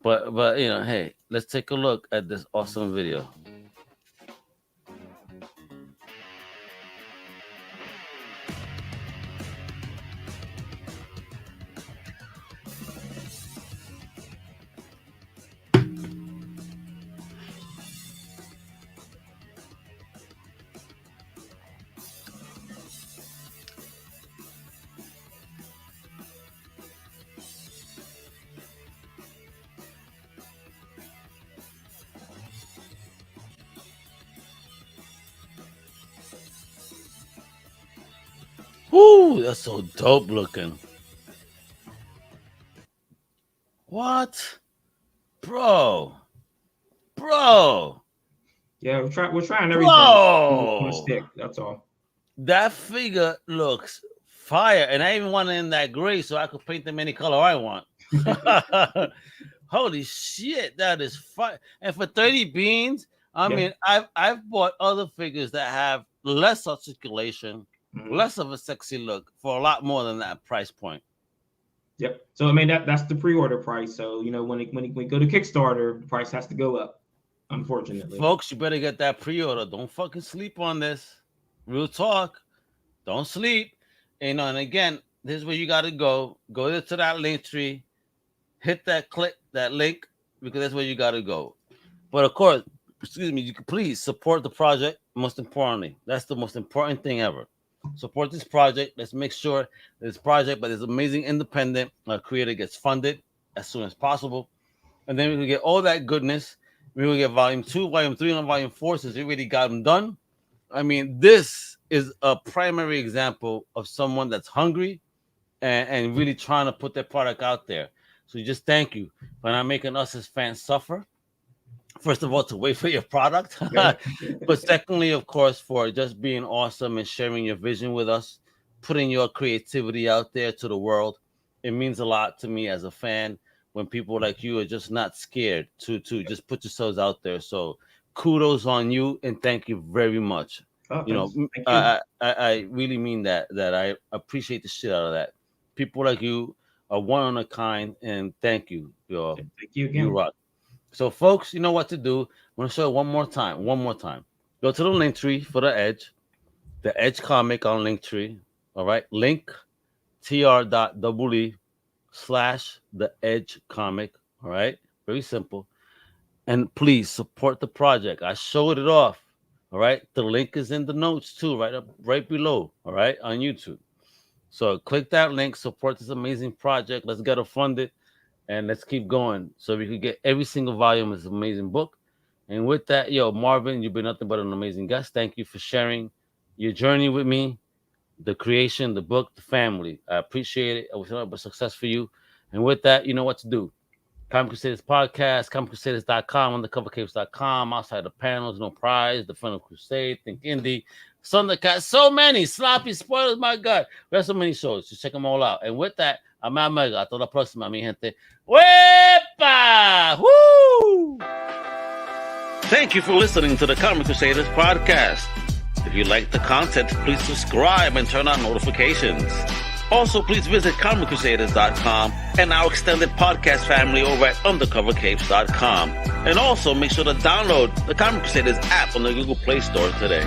But you know, hey, let's take a look at this awesome video. Ooh, that's so dope looking. What? Bro. yeah, we're trying everything on a stick. That's all. That figure looks fire. And I even want it in that gray so I could paint them any color I want. Holy shit, that is fire. And for 30 beans, I mean, I've bought other figures that have less articulation, less of a sexy look for a lot more than that price point. Yep. So I mean that's the pre-order price. So you know when we go to Kickstarter, the price has to go up. Unfortunately, folks, you better get that pre-order. Don't fucking sleep on this. Real talk. Don't sleep. And again, this is where you got to go. Go there to that link tree. Hit that link because that's where you got to go. But of course, excuse me, you can please support the project. Most importantly, that's the most important thing ever. Support this project. Let's make sure this project, but this amazing independent creator gets funded as soon as possible. And then we will get all that goodness. We will get volume 2, volume 3, and volume 4 since we already got them done. I mean, this is a primary example of someone that's hungry and really trying to put their product out there. So just thank you for not making us as fans suffer. First of all, to wait for your product, but secondly, of course, for just being awesome and sharing your vision with us, putting your creativity out there to the world. It means a lot to me as a fan when people like you are just not scared to just put yourselves out there. So kudos on you and thank you very much. I really mean that I appreciate the shit out of that. People like you are one of a kind, and thank you. Thank you again. You rock. So, folks, you know what to do. I'm going to show it one more time. Go to the link tree for the Edge comic on Linktree. All right. Link tr.ee/the Edge comic. All right. Very simple. And please support the project. I showed it off. All right. The link is in the notes too, right below. All right. On YouTube. So click that link, support this amazing project. Let's get it funded. And let's keep going so we can get every single volume of this amazing book. And with that, Marvin, you've been nothing but an amazing guest. Thank you for sharing your journey with me, the creation, the book, the family. I appreciate it. I wish nothing but success for you. And with that, you know what to do. Comic Crusaders Podcast, comiccrusaders.com, undercovercapes.com, outside the panels, no prize, the Final Crusade, Think Indie, Thundercat, so many sloppy spoilers, my God. We have so many shows. Just check them all out. And with that, I'm out, mega. Hasta la próxima, mi gente. Wepa! Woo! Thank you for listening to the Comic Crusaders Podcast. If you like the content, please subscribe and turn on notifications. Also, please visit comiccrusaders.com and our extended podcast family over at undercovercapes.com. And also, make sure to download the Comic Crusaders app on the Google Play Store today.